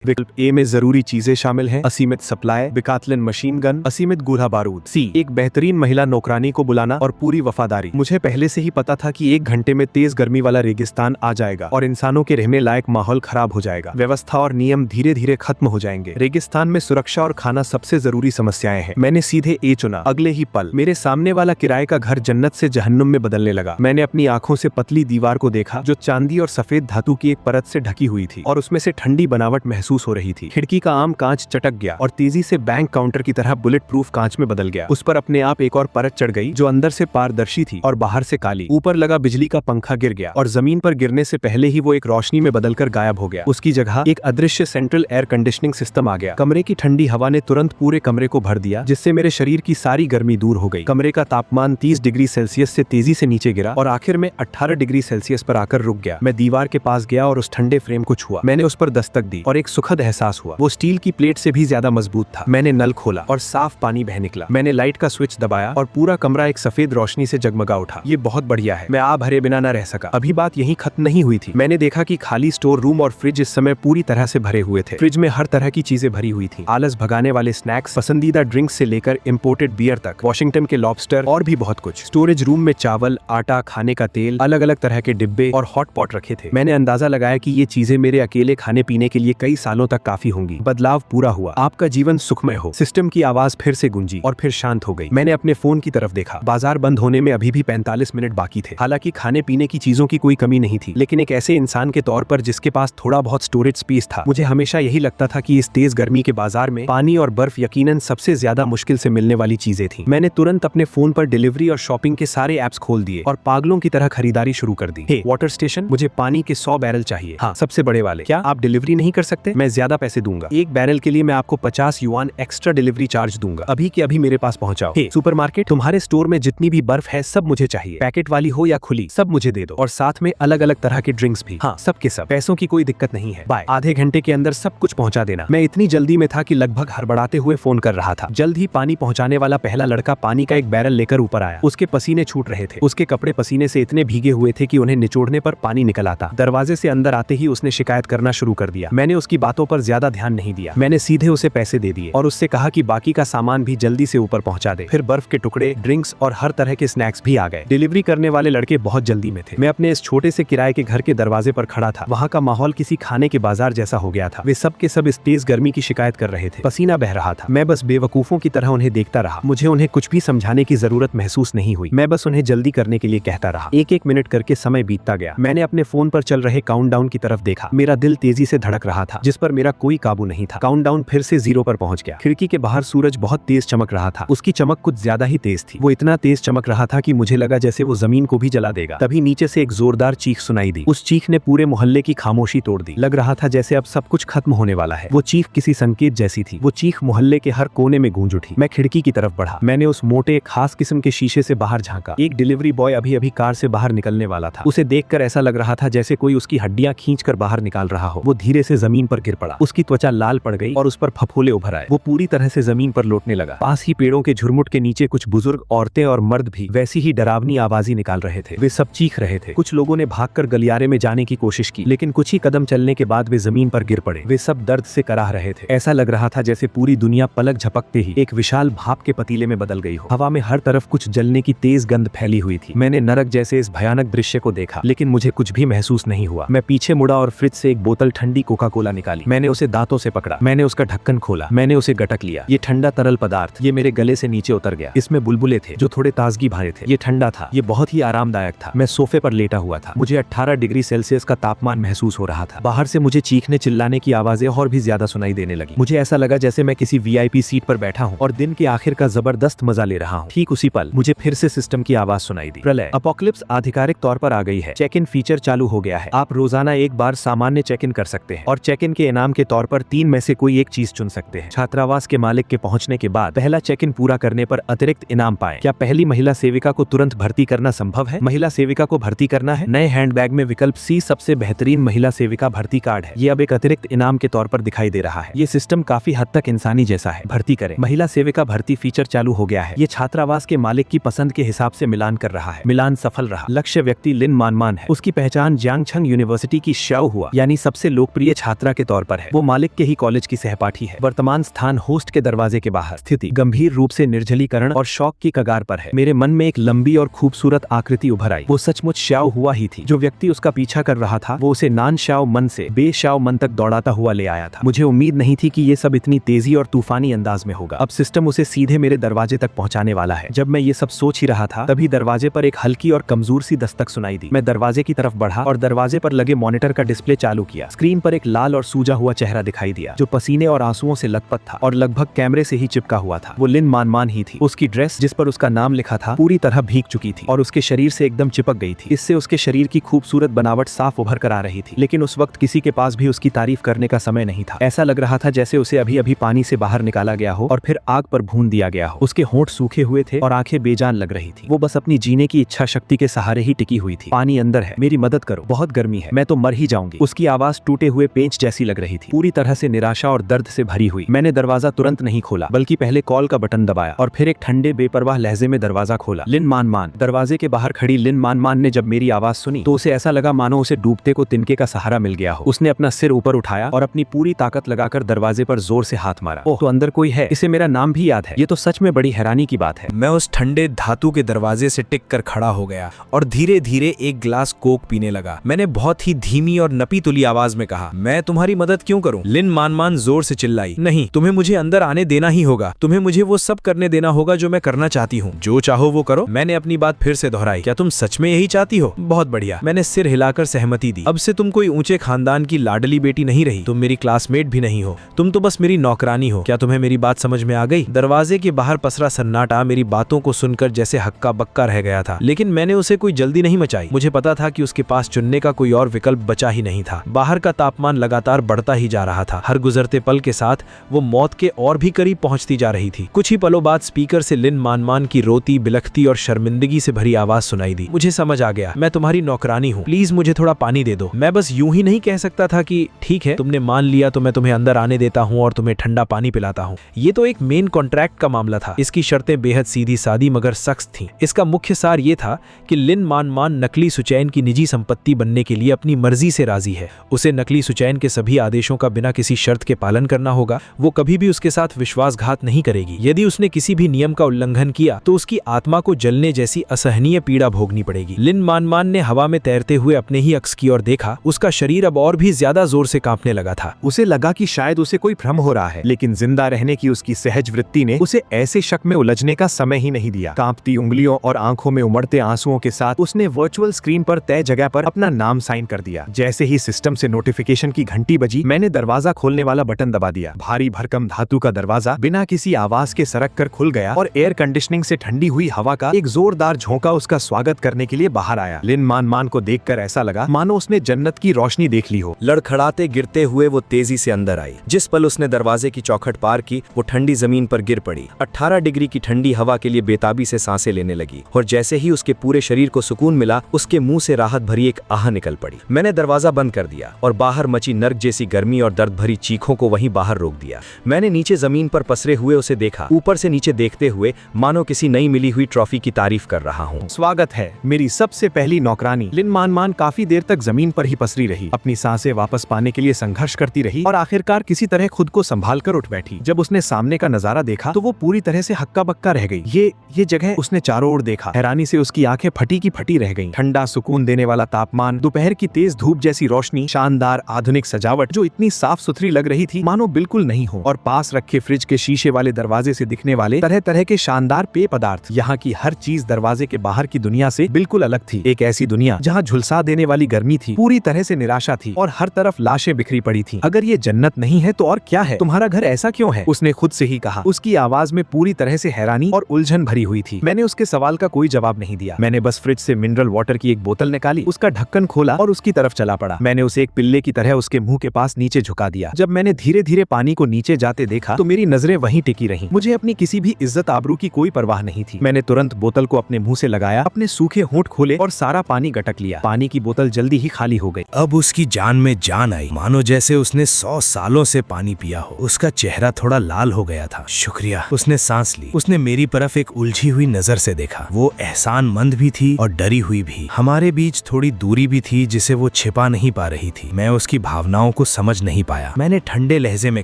विकल्प ए में जरूरी चीजें शामिल हैं, असीमित सप्लाई, विकातलन मशीन गन, असीमित गोला बारूद। सी, एक बेहतरीन महिला नौकरानी को बुलाना और पूरी वफादारी। मुझे पहले से ही पता था कि 1 घंटे में तेज गर्मी वाला रेगिस्तान आ जाएगा और इंसानों के रहने लायक माहौल खराब हो जाएगा। व्यवस्था और नियम धीरे धीरे खत्म हो जाएंगे। रेगिस्तान में सुरक्षा और खाना सबसे जरूरी समस्याएं हैं। मैंने सीधे ए चुना। अगले ही पल मेरे सामने वाला किराए का घर जन्नत से जहन्नुम में बदलने लगा। मैंने अपनी आंखों से पतली दीवार को देखा जो चांदी और सफेद धातु की एक परत से ढकी हुई थी और उसमें से ठंडी बनावट महसूस हो रही थी। खिड़की का आम कांच चटक गया और तेजी से बैंक काउंटर की तरह बुलेट प्रूफ कांच में बदल गया। उस पर अपने आप एक और परत चढ़ गई जो अंदर से पारदर्शी थी और बाहर से काली। ऊपर लगा बिजली का पंखा गिर गया और जमीन पर गिरने से पहले ही वो एक रोशनी में बदलकर गायब हो गया। उसकी जगह एक अदृश्य सेंट्रल एयर कंडीशनिंग सिस्टम आ गया। कमरे की ठंडी हवा ने तुरंत पूरे कमरे को भर दिया जिससे मेरे शरीर की सारी गर्मी दूर हो गई। कमरे का तापमान 30 डिग्री सेल्सियस से तेजी से नीचे गिरा और आखिर में 18 डिग्री सेल्सियस पर आकर रुक गया। मैं दीवार के पास गया और उस ठंडे फ्रेम को छुआ। मैंने उस पर दस्तक दी और एक सुखद एहसास हुआ। वो स्टील की प्लेट से भी ज्यादा मजबूत था। मैंने नल खोला और साफ पानी बह निकला। मैंने लाइट का स्विच दबाया और पूरा कमरा एक सफेद रोशनी से जगमगा उठा। ये बहुत बढ़िया है। मैं आ भरे बिना न रह सका। अभी बात यहीं खत्म नहीं हुई थी। मैंने देखा कि खाली स्टोर रूम और फ्रिज इस समय पूरी तरह से भरे हुए थे। फ्रिज में हर तरह की चीजें भरी हुई थी। आलस भगाने वाले स्नैक्स, पसंदीदा ड्रिंक्स से लेकर इंपोर्टेड बियर तक, वॉशिंगटन के लॉबस्टर और भी बहुत कुछ। स्टोरेज रूम में चावल, आटा, खाने का तेल, अलग अलग तरह के डिब्बे और हॉट पॉट रखे थे। मैंने अंदाजा लगाया कि ये चीजें मेरे अकेले खाने पीने के लिए कई सालों तक काफी होंगी। बदलाव पूरा हुआ। आपका जीवन सुखमय हो। सिस्टम की आवाज फिर से गूंजी और फिर शांत हो गई। मैंने अपने फोन की तरफ देखा। बाजार बंद होने में अभी भी 45 मिनट बाकी थे। हालांकि खाने पीने की चीजों की कोई कमी नहीं थी, लेकिन एक ऐसे इंसान के तौर पर जिसके पास थोड़ा बहुत स्टोरेज स्पेस था, मुझे हमेशा यही लगता था कि इस तेज गर्मी के बाजार में पानी और बर्फ यकीनन सबसे ज्यादा मुश्किल से मिलने वाली चीजें थी। मैंने तुरंत अपने फोन पर डिलीवरी और शॉपिंग के सारे ऐप्स खोल दिए और पागलों की तरह खरीदारी शुरू कर दी। हे वाटर स्टेशन, मुझे पानी के 100 बैरल चाहिए। हाँ, सबसे बड़े वाले। क्या आप डिलीवरी नहीं कर सकते? मैं ज्यादा पैसे दूंगा। एक बैरल के लिए मैं आपको 50 युआन एक्स्ट्रा डिलीवरी चार्ज दूंगा। अभी के अभी मेरे पास पहुंचाओ। हे सुपरमार्केट, तुम्हारे स्टोर में जितनी भी बर्फ है सब मुझे चाहिए। पैकेट वाली हो या खुली, सब मुझे दे दो और साथ में अलग अलग तरह के ड्रिंक्स भी। हाँ, सब के सब। पैसों की कोई दिक्कत नहीं है। बाय। आधे घंटे के अंदर सब कुछ पहुंचा देना। मैं इतनी जल्दी में था कि लगभग हड़बड़ाते हुए फोन कर रहा था। जल्द ही पानी पहुंचाने वाला पहला लड़का पानी का एक बैरल लेकर ऊपर आया। उसके पसीने छूट रहे थे। उसके कपड़े पसीने से इतने भीगे हुए थे कि उन्हें निचोड़ने पर पानी निकल आता। दरवाजे से अंदर आते ही उसने शिकायत करना शुरू कर दिया। मैंने उसकी बातों पर ज्यादा ध्यान नहीं दिया। मैंने सीधे उसे पैसे दे दिए और उससे कहा कि बाकी का सामान भी जल्दी से ऊपर पहुंचा दे। फिर बर्फ के टुकड़े, ड्रिंक्स और हर तरह के स्नैक्स भी आ गए। डिलीवरी करने वाले लड़के बहुत जल्दी में थे। मैं अपने इस छोटे से किराए के घर के दरवाजे पर खड़ा था। वहाँ का माहौल किसी खाने के बाजार जैसा हो गया था। वे सब के सब इस तेज गर्मी की शिकायत कर रहे थे। पसीना बह रहा था। मैं बस बेवकूफों की तरह उन्हें देखता रहा। मुझे उन्हें कुछ भी समझाने की जरूरत महसूस नहीं हुई। मैं बस उन्हें जल्दी करने के लिए कहता रहा। एक एक मिनट करके समय बीतता गया। मैंने अपने फोन पर चल रहे काउंटडाउन की तरफ देखा। मेरा दिल तेजी से धड़क रहा था जिस पर मेरा कोई काबू नहीं था। काउंटडाउन फिर से 0 पर पहुंच गया। खिड़की के बाहर सूरज बहुत तेज चमक रहा था। उसकी चमक कुछ ज्यादा ही तेज थी। वो इतना तेज चमक रहा था कि मुझे लगा जैसे वो जमीन को भी जला देगा। तभी नीचे से एक जोरदार चीख सुनाई दी। उस चीख ने पूरे मोहल्ले की खामोशी तोड़ दी। लग रहा था जैसे अब सब कुछ खत्म होने वाला है। वो चीख किसी संकेत जैसी थी। वो चीख मोहल्ले के हर कोने में गूंज उठी। मैं खिड़की की तरफ बढ़ा। मैंने उस मोटे खास किस्म के शीशे से बाहर झांका। एक डिलीवरी बॉय अभी अभी कार से बाहर निकलने वाला था। उसे देखकर ऐसा लग रहा था जैसे कोई उसकी हड्डियां खींचकर बाहर निकाल रहा हो। वो धीरे से जमीन पर गिर पड़ा। उसकी त्वचा लाल पड़ गई और उस पर फफोले उभर आए। वो पूरी तरह से जमीन पर लौटने लगा। पास ही पेड़ों के झुरमुट के नीचे कुछ बुजुर्ग औरतें और मर्द भी वैसी ही डरावनी आवाजें निकाल रहे थे। वे सब चीख रहे थे। कुछ लोगों ने भागकर गलियारे में जाने की कोशिश की, लेकिन कुछ ही कदम चलने के बाद वे जमीन पर गिर पड़े। वे सब दर्द से कराह रहे थे। ऐसा लग रहा था जैसे पूरी दुनिया पलक झपकते ही एक विशाल भाप के पतीले में बदल गई हो। हवा में हर तरफ कुछ जलने की तेज गंध फैली हुई थी। मैंने नरक जैसे इस भयानक दृश्य को देखा, लेकिन मुझे कुछ भी महसूस नहीं हुआ। मैं पीछे मुड़ा और फ्रिज से एक बोतल ठंडी कोका कोला निकाली। मैंने उसे दांतों से पकड़ा। मैंने उसका ढक्कन खोला। मैंने उसे गटक लिया। ये ठंडा तरल पदार्थ ये मेरे गले से नीचे उतर गया। इसमें बुलबुले थे जो थोड़े ताजगी भरे थे। ये ठंडा था। ये बहुत ही आरामदायक था। मैं सोफे पर लेटा हुआ था। मुझे 18 डिग्री सेल्सियस का तापमान महसूस हो रहा था। बाहर से मुझे चीखने चिल्लाने की आवाजें और भी ज्यादा सुनाई देने लगी। मुझे ऐसा लगा जैसे मैं किसी VIP सीट पर बैठा हूँ और दिन के आखिर का जबरदस्त मजा ले रहा हूँ। ठीक उसी पल मुझे फिर से सिस्टम की आवाज सुनाई दी। प्रलय अपोकलिप्स आधिकारिक तौर पर आ गई है। चेक इन फीचर चालू हो गया है। आप रोजाना एक बार सामान्य चेक इन कर सकते हैं और चेक इन के इनाम के तौर पर 3 में से कोई एक चीज चुन सकते हैं। छात्रावास के मालिक के पहुंचने के बाद पहला चेक इन पूरा करने पर अतिरिक्त इनाम पाएं। क्या पहली महिला सेविका को तुरंत भर्ती करना संभव है? महिला सेविका को भर्ती करना है? नए हैंडबैग में विकल्प सी सबसे बेहतरीन महिला सेविका भर्ती कार्ड है। ये अब एक अतिरिक्त इनाम के तौर पर दिखाई दे रहा है। ये सिस्टम काफी हद तक इंसानी जैसा है। भर्ती करें। महिला सेविका भर्ती फीचर चालू हो गया है। ये छात्रावास के मालिक की पसंद के हिसाब से मिलान कर रहा है। मिलान सफल रहा। लक्ष्य व्यक्ति लिन मानमान है। उसकी पहचान जियांगछंग यूनिवर्सिटी की श्याओ हुआ यानी सबसे लोकप्रिय छात्रा के तौर पर है। वो मालिक के ही कॉलेज की सहपाठी है। वर्तमान स्थान होस्ट के दरवाजे के बाहर। स्थिति गंभीर रूप से निर्जलीकरण और शौक की कगार पर है। मेरे मन में एक लंबी और खूबसूरत आकृति उभर आई। वो सचमुच श्याओ हुआ ही थी। जो व्यक्ति उसका पीछा कर रहा था वो उसे नान श्याओ मन से बे श्याओ मन तक दौड़ाता हुआ ले आया था। मुझे उम्मीद नहीं थी कि ये सब इतनी तेजी और तूफानी अंदाज में होगा। अब सिस्टम उसे सीधे मेरे दरवाजे तक पहुंचाने वाला है। जब मैं ये सब सोच ही रहा था तभी दरवाजे पर एक हल्की और कमजोर सी दस्तक सुनाई दी। मैं दरवाजे की तरफ बढ़ा और दरवाजे पर लगे मॉनिटर का डिस्प्ले चालू किया। स्क्रीन पर एक लाल और सूजा हुआ चेहरा दिखाई दिया जो पसीने और आंसुओं से लथपथ था और लगभग कैमरे से ही चिपका हुआ था। वो लिन मानमान ही थी। उसकी ड्रेस जिस पर उसका नाम लिखा था पूरी तरह भीग चुकी थी और उसके शरीर से एकदम चिपक गई थी। इससे उसके शरीर की खूबसूरत बनावट साफ उभर कर आ रही थी। लेकिन उस वक्त किसी के पास भी उसकी तारीफ करने का समय नहीं था। ऐसा लग रहा था जैसे उसे अभी अभी पानी से बाहर निकाला गया हो और फिर आग पर भून दिया गया हो। उसके होंठ सूखे हुए थे और आंखें बेजान लग रही थी। वो बस अपनी जीने की इच्छा शक्ति के सहारे ही टिकी हुई थी। पानी अंदर है, मेरी मदद करो, बहुत गर्मी है, मैं तो मर ही जाऊंगी। उसकी आवाज टूटे हुए पेंच जैसी लग रही थी, पूरी तरह से निराशा और दर्द से भरी हुई। मैंने दरवाजा तुरंत नहीं खोला बल्कि पहले कॉल का बटन दबाया और फिर एक ठंडे बेपरवाह लहजे में दरवाजा खोला। लिन मानमान। दरवाजे के बाहर खड़ी लिन मानमान ने जब मेरी आवाज सुनी तो उसे ऐसा लगा मानो उसे डूबते को तिनके का सहारा मिल गया हो। उसने अपना सिर ऊपर उठाया और अपनी पूरी ताकत लगाकर दरवाजे पर जोर से हाथ मारा। ओह, तो अंदर कोई है। इसे मेरा नाम भी याद है। ये तो सच में बड़ी हैरानी की बात है। मैं उस ठंडे धातु के दरवाजे से टिक कर खड़ा हो गया और धीरे धीरे एक गिलास कोक पीने लगा। मैंने बहुत ही धीमी और नपी तुली आवाज में कहा, मैं तुम्हारी मदद क्यों करूं? लिन मानमान जोर से चिल्लाई, नहीं, तुम्हें मुझे अंदर आने देना ही होगा। तुम्हें मुझे वो सब करने देना होगा जो मैं करना चाहती हूँ। जो चाहो वो करो। मैंने अपनी बात फिर से दोहराई, क्या तुम सच में यही चाहती हो? बहुत बढ़िया। मैंने सिर हिलाकर सहमति दी। अब से तुम कोई ऊंचे खानदान की लाडली बेटी नहीं रही। तुम मेरी क्लासमेट भी नहीं हो। तुम तो बस मेरी नौकरानी हो। क्या तुम्हें मेरी बात समझ में आ गई? दरवाजे के बाहर पसरा सन्नाटा मेरी बातों को सुनकर जैसे हक्का बक्का रह गया था। लेकिन मैंने उसे कोई जल्दी नहीं मचाई। मुझे पता था कि उसके पास चुनने का कोई और विकल्प बचा ही नहीं था। बाहर का तापमान लगातार बढ़ता ही जा रहा था। हर गुजरते पल के साथ वो मौत के और भी करीब पहुंचती जा रही थी। कुछ ही पलों बाद स्पीकर से लिन मानमान की रोती, बिलखती और शर्मिंदगी से भरी आवाज सुनाई दी। मुझे समझ आ गया, मैं तुम्हारी नौकरानी हूँ, प्लीज मुझे थोड़ा पानी दे दो। मैं बस यूं ही नहीं कह सकता था कि ठीक है, तुमने मान लिया तो मैं तुम्हें अंदर आने देता हूँ और तुम्हें ठंडा पानी पिलाता हूँ। ये तो एक मेन कॉन्ट्रैक्ट का मामला था। इसकी शर्तें बेहद सीधी सादी मगर सख्त थीं। इसका मुख्य सार ये था कि लिन मानमान नकली सुचैन की निजी संपत्ति बनने के लिए अपनी मर्जी से राजी है। उसे नकली सुचैन के सभी आदेशों का बिना किसी शर्त के पालन करना होगा। वो कभी भी उसके साथ विश्वासघात नहीं करेगी। यदि उसने किसी भी नियम का उल्लंघन किया तो उसकी आत्मा को जलने जैसी असहनीय पीड़ा भोगनी पड़ेगी। लिन मानमान ने हवा में तैरते हुए अपने ही अक्स की ओर देखा। उसका शरीर अब और भी ज्यादा जोर से कांपने लगा था। उसे लगा कि शायद उसे कोई भ्रम हो रहा है, लेकिन जिंदा रहने की उसकी सहज वृत्ति ने उसे ऐसे शक में उलझने का समय ही नहीं दिया। कांपती उंगलियों और आंखों में उमड़ते आंसुओं के साथ उसने वर्चुअल स्क्रीन पर तय जगह पर अपना नाम साइन कर दिया। जैसे ही सिस्टम से नोटिफिकेशन की घंटी बजी, मैंने दरवाजा खोलने वाला बटन दबा दिया। भारी भरकम धातु का दरवाजा बिना किसी आवाज के सरक कर खुल गया और एयर कंडीशनिंग से ठंडी हुई हवा का एक जोरदार झोंका उसका स्वागत करने के लिए बाहर आया। लिन मानमान को देखकर ऐसा लगा मानो उसने जन्नत की रोशनी देख ली हो। लड़खड़ाते गिरते हुए वो तेजी से अंदर आई। जिस पल उसने दरवाजे की चौखट पार की, वो ठंडी जमीन पर गिर पड़ी। 18 डिग्री की ठंडी हवा के लिए बेताबी से सांसें लेने लगी और जैसे ही उसके पूरे शरीर को सुकून मिला, उसके मुंह से राहत भरी एक आह निकल पड़ी। मैंने दरवाजा बंद कर दिया और बाहर मची नर्क जैसी गर्मी और दर्द भरी चीखों को वहीं बाहर रोक दिया। मैंने नीचे जमीन पर पसरे हुए उसे देखा, ऊपर से नीचे देखते हुए मानो किसी नई मिली हुई ट्रॉफी की तारीफ कर रहा हूँ। स्वागत है मेरी सबसे पहली नौकरानी। लिन मानमान काफी देर तक जमीन पर ही पसरी रही, अपनी सांसें वापस पाने के लिए संघर्ष करती रही और आखिरकार किसी तरह खुद को संभाल कर उठ बैठी। जब उसने सामने का नजारा देखा तो वो पूरी तरह से हक्का बक्का रह गई। ये जगह उसने चारों ओर देखा। हैरानी से उसकी आंखें फटी की फटी रह गईं। ठंडा सुकून देने वाला तापमान, दोपहर की तेज धूप जैसी रोशनी, शानदार आधुनिक सजावट जो इतनी साफ सुथरी लग रही थी मानो बिल्कुल नहीं हो, और पास रखे फ्रिज के शीशे वाले दरवाजे से दिखने वाले तरह तरह के शानदार पेय पदार्थ। यहाँ की हर चीज दरवाजे के बाहर की दुनिया से बिल्कुल अलग थी। एक ऐसी दुनिया जहाँ झुलसा देने वाली गर्मी थी, पूरी तरह से निराशा थी और हर तरफ लाशें बिखरी पड़ी थी। अगर ये जन्नत नहीं है तो और क्या है? तुम्हारा घर ऐसा क्यों है? उसने खुद से ही कहा। उसकी आवाज में पूरी तरह से हैरानी और उलझन भरी हुई थी। मैंने उसके सवाल का कोई जवाब नहीं दिया। मैंने बस फ्रिज से मिनरल वाटर की एक बोतल निकाली, उसका ढक्कन खोला और उसकी तरफ चला पड़ा। मैंने उसे एक पिल्ले की तरह उसके मुंह के पास नीचे झुका दिया। जब मैंने धीरे धीरे पानी को नीचे जाते देखा तो मेरी नजरें वहीं टिकी रहीं। मुझे अपनी किसी भी इज्जत आबरू की कोई परवाह नहीं थी। मैंने तुरंत बोतल को अपने मुंह से लगाया, अपने सूखे होंठ खोले और सारा पानी गटक लिया। पानी की बोतल जल्दी ही खाली हो गई। अब उसकी जान में जान आई, मानो जैसे उसने 100 सालों से पानी पिया हो। उसका चेहरा थोड़ा लाल हो गया था। शुक्रिया। उसने सांस ली। उसने मेरी तरफ एक उलझी हुई नजर से देखा। वो एहसानमंद भी थी और डरी हुई भी। हमारे बीच थोड़ी दूरी भी थी जिसे वो छिपा नहीं पा रही थी। मैं उसकी भावनाओं कुछ समझ नहीं पाया। मैंने ठंडे लहजे में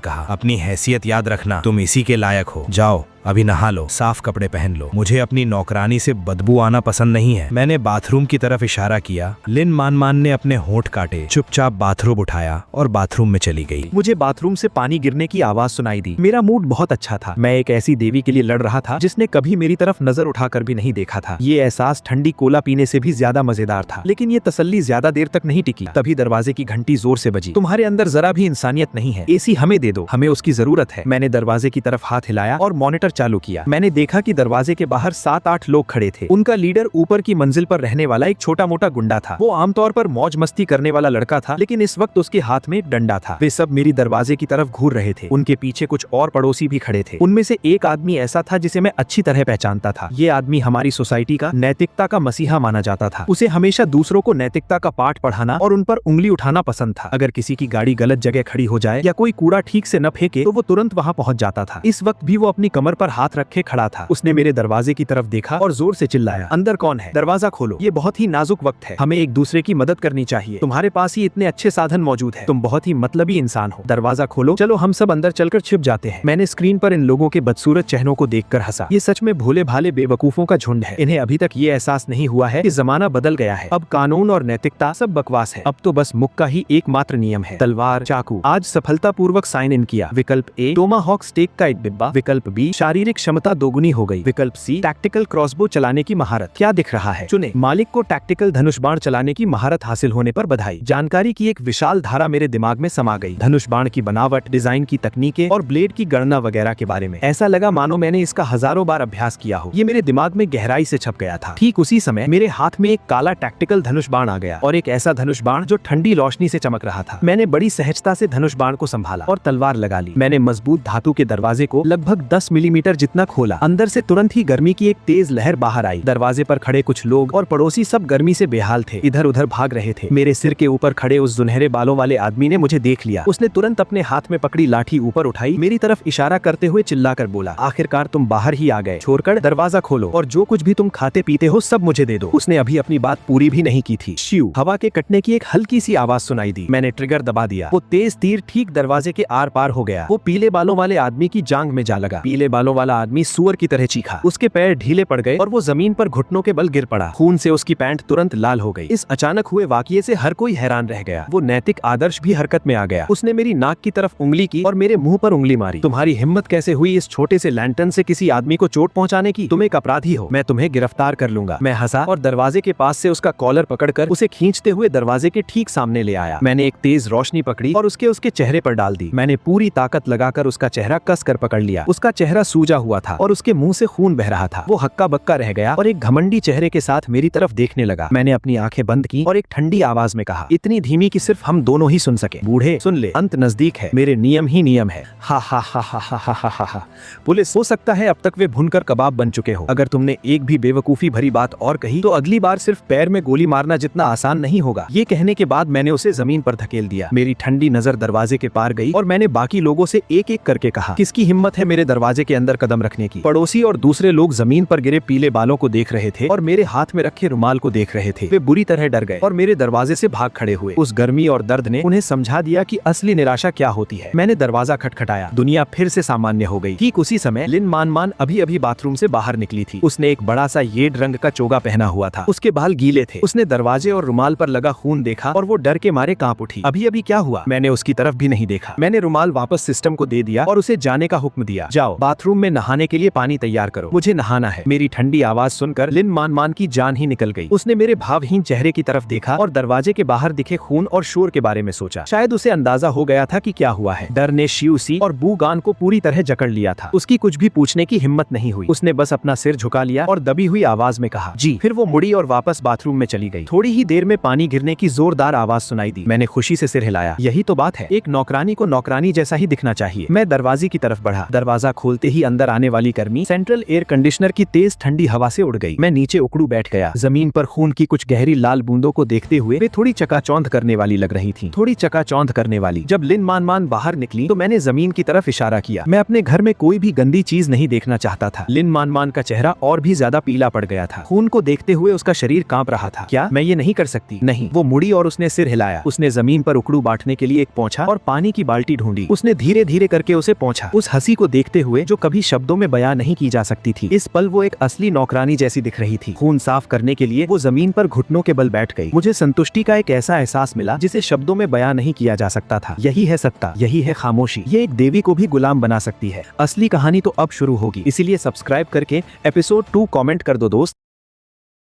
कहा, अपनी हैसियत याद रखना, तुम इसी के लायक हो। जाओ अभी नहा लो, साफ कपड़े पहन लो, मुझे अपनी नौकरानी से बदबू आना पसंद नहीं है। मैंने बाथरूम की तरफ इशारा किया। लिन मान ने अपने होंठ काटे, चुपचाप बाथरूम उठाया और बाथरूम में चली गई। मुझे बाथरूम से पानी गिरने की आवाज सुनाई दी। मेरा मूड बहुत अच्छा था। मैं एक ऐसी देवी के लिए लड़ रहा था जिसने कभी मेरी तरफ नजर उठाकर भी नहीं देखा था। ये एहसास ठंडी कोला पीने से भी ज्यादा मजेदार था। लेकिन ये तसल्ली ज्यादा देर तक नहीं टिकी। तभी दरवाजे की घंटी जोर से बजी। तुम्हारे अंदर जरा भी इंसानियत नहीं है, एसी हमें दे दो, हमें उसकी जरूरत है। मैंने दरवाजे की तरफ हाथ हिलाया और मॉनिटर चालू किया। मैंने देखा कि दरवाजे के बाहर 7-8 लोग खड़े थे। उनका लीडर ऊपर की मंजिल पर रहने वाला एक छोटा मोटा गुंडा था। वो आमतौर पर मौज मस्ती करने वाला लड़का था, लेकिन इस वक्त उसके हाथ में एक डंडा था। वे सब मेरी दरवाजे की तरफ घूर रहे थे। उनके पीछे कुछ और पड़ोसी भी खड़े थे। उनमें से एक आदमी ऐसा था जिसे मैं अच्छी तरह पहचानता था। ये आदमी हमारी सोसाइटी का नैतिकता का मसीहा माना जाता था। उसे हमेशा दूसरों को नैतिकता का पाठ पढ़ाना और उन पर उंगली उठाना पसंद था। अगर किसी की गाड़ी गलत जगह खड़ी हो जाए या कोई कूड़ा ठीक से न फेंके तो वो तुरंत वहाँ पहुँच जाता था। इस वक्त भी वो अपनी कमर पर हाथ रखे खड़ा था। उसने मेरे दरवाजे की तरफ देखा और जोर से चिल्लाया, अंदर कौन है? दरवाजा खोलो, ये बहुत ही नाजुक वक्त है, हमें एक दूसरे की मदद करनी चाहिए। तुम्हारे पास ही इतने अच्छे साधन मौजूद है, तुम बहुत ही मतलबी इंसान हो। दरवाजा खोलो, चलो हम सब अंदर चलकर छिप जाते हैं। मैंने स्क्रीन पर इन लोगों के बदसूरत चेहरों को देखकर हंसा। ये सच में भोले भाले बेवकूफों का झुंड है। इन्हें अभी तक ये एहसास नहीं हुआ है कि जमाना बदल गया है। अब कानून और नैतिकता सब बकवास है। अब तो बस मुक्का ही एकमात्र नियम है, तलवार चाकू। आज सफलतापूर्वक साइन इन किया। विकल्प ए, टोमाहॉक स्टेक का एक डिब्बा। विकल्प बी, शारीरिक क्षमता दोगुनी हो गई। विकल्प सी, टैक्टिकल क्रॉसबो चलाने की महारत। क्या दिख रहा है? चुने। मालिक को टैक्टिकल धनुष बाण चलाने की महारत हासिल होने पर बधाई। जानकारी की एक विशाल धारा मेरे दिमाग में समा गई। धनुष बाण की बनावट, डिजाइन की तकनीकें और ब्लेड की गणना वगैरह के बारे में। ऐसा लगा मानो मैंने इसका हजारों बार अभ्यास किया हो। ये मेरे दिमाग में गहराई से छप गया था। ठीक उसी समय मेरे हाथ में एक काला टैक्टिकल धनुष बाण आ गया, और एक ऐसा धनुष बाण जो ठंडी रोशनी से चमक रहा था। मैंने बड़ी सहजता से धनुष बाण को संभाला और तलवार लगा ली। मैंने मजबूत धातु के दरवाजे को लगभग 10 मिलीमीटर जितना खोला। अंदर से तुरंत ही गर्मी की एक तेज लहर बाहर आई। दरवाजे पर खड़े कुछ लोग और पड़ोसी सब गर्मी से बेहाल थे, इधर उधर भाग रहे थे। मेरे सिर के ऊपर खड़े उस सुनहरे बालों वाले आदमी ने मुझे देख लिया। उसने तुरंत अपने हाथ में पकड़ी लाठी ऊपर उठाई, मेरी तरफ इशारा करते हुए चिल्लाकर बोला, आखिरकार तुम बाहर ही आ गए। छोड़कर दरवाजा खोलो और जो कुछ भी तुम खाते पीते हो सब मुझे दे दो। उसने अभी अपनी बात पूरी भी नहीं की थी। शिव, हवा के कटने की एक हल्की सी आवाज सुनाई दी। मैंने ट्रिगर दबा दिया। वो तेज तीर ठीक दरवाजे के आर पार हो गया। वो पीले बालों वाले आदमी की जांघ में जा लगा। पीले बालों वाला आदमी सुअर की तरह चीखा। उसके पैर ढीले पड़ गए और वो जमीन पर घुटनों के बल गिर पड़ा। खून से उसकी पैंट तुरंत लाल हो गई। इस अचानक हुए वाकये से हर कोई हैरान रह गया। वो नैतिक आदर्श भी हरकत में आ गया। उसने मेरी नाक की तरफ उंगली की और मेरे मुंह पर उंगली मारी। तुम्हारी हिम्मत कैसे हुई इस छोटे से लैंटर्न से किसी आदमी को चोट पहुंचाने की? तुम एक अपराधी हो, मैं तुम्हें गिरफ्तार कर लूंगा। मैं हंसा और दरवाजे के पास से उसका कॉलर पकड़कर उसे खींचते हुए दरवाजे के ठीक सामने ले आया। मैंने एक तेज रोशनी पकड़ी और उसके चेहरे पर डाल दी। मैंने पूरी ताकत लगाकर उसका चेहरा कस कर पकड़ लिया। उसका चेहरा सूजा हुआ था और उसके मुंह से खून बह रहा था। वो हक्का बक्का रह गया और एक घमंडी चेहरे के साथ मेरी तरफ देखने लगा। मैंने अपनी आंखें बंद की और एक ठंडी आवाज में कहा, इतनी धीमी कि सिर्फ हम दोनों ही सुन सके, बूढ़े सुन ले, अंत नजदीक है, मेरे नियम ही नियम है। हा हा हा हा हा हा हा हा हा। पुलिस, हो सकता है अब तक वे भुनकर कबाब बन चुके हो। अगर तुमने एक भी बेवकूफी भरी बात और कही तो अगली बार सिर्फ पैर में गोली मारना जितना आसान नहीं होगा। ये कहने के बाद मैंने उसे जमीन पर धकेल दिया। मेरी ठंडी नजर दरवाजे के पार गई और मैंने बाकी लोगों से एक एक करके कहा, किसकी हिम्मत है मेरे दरवाजे के अंदर कदम रखने की? पड़ोसी और दूसरे लोग जमीन पर गिरे पीले बालों को देख रहे थे और मेरे हाथ में रखे रुमाल को देख रहे थे। वे बुरी तरह डर गए और मेरे दरवाजे से भाग खड़े हुए। उस गर्मी और दर्द ने उन्हें समझा दिया कि असली निराशा क्या होती है। मैंने दरवाजा खटखटाया। दुनिया फिर से सामान्य हो गई। ठीक उसी समय लिन मान अभी अभी बाथरूम से बाहर निकली थी। उसने एक बड़ा सा येड रंग का चोगा पहना हुआ था। उसके बाल गीले थे। उसने दरवाजे और रुमाल पर लगा खून देखा और वो डर के मारे कांप उठी। अभी अभी क्या हुआ? मैंने उसकी तरफ भी नहीं देखा। मैंने रुमाल वापस सिस्टम को दे दिया और उसे जाने का हुक्म दिया। जाओ, बाथरूम में नहाने के लिए पानी तैयार करो, मुझे नहाना है। मेरी ठंडी आवाज सुनकर लिन मान की जान ही निकल गई। उसने मेरे भावहीन चेहरे की तरफ देखा और दरवाजे के बाहर दिखे खून और शोर के बारे में सोचा। शायद उसे अंदाजा हो गया था कि क्या हुआ है। डर ने शिवसी और बूगान को पूरी तरह जकड़ लिया था। उसकी कुछ भी पूछने की हिम्मत नहीं हुई। उसने बस अपना सिर झुका लिया और दबी हुई आवाज में कहा, जी। फिर वो मुड़ी और वापस बाथरूम में चली गई। थोड़ी ही देर में पानी गिरने की जोरदार आवाज सुनाई दी। मैंने खुशी से सिर हिलाया। यही तो बात है, एक नौकरानी को नौकरानी जैसा ही दिखना चाहिए। मैं दरवाजे की तरफ बढ़ा। दरवाजा खोलते ही अंदर आने वाली गर्मी सेंट्रल एयर कंडीशनर की तेज ठंडी हवा से उड़ गई। मैं नीचे उकड़ू बैठ गया। जमीन पर खून की कुछ गहरी लाल बूंदों को देखते हुए वे थोड़ी चकाचौंध करने वाली लग रही थी, थोड़ी चकाचौंध करने वाली। जब लिन मान बाहर निकली तो मैंने जमीन की तरफ इशारा किया। मैं अपने घर में कोई भी गंदी चीज नहीं देखना चाहता था। लिन मान का चेहरा और भी ज्यादा पीला पड़ गया था। खून को देखते हुए उसका शरीर कांप रहा था। क्या मैं ये नहीं कर सकती? नहीं। वो मुड़ी और उसने सिर हिलाया। उसने जमीन पर उकड़ू बांटने के लिए एक पोंछा और पानी की बाल्टी ढूंढी। उसने धीरे धीरे करके उसे पोंछा, उस हंसी को देखते हुए जो कभी शब्दों में बयां नहीं की जा सकती थी। इस पल वो एक असली नौकरानी जैसी दिख रही थी। खून साफ करने के लिए वो जमीन पर घुटनों के बल बैठ गई। मुझे संतुष्टि का एक ऐसा एहसास मिला जिसे शब्दों में बयां नहीं किया जा सकता था। यही है सत्ता, यही है खामोशी। ये एक देवी को भी गुलाम बना सकती है। असली कहानी तो अब शुरू होगी, इसीलिए सब्सक्राइब करके एपिसोड 2 कमेंट कर दो दोस्त।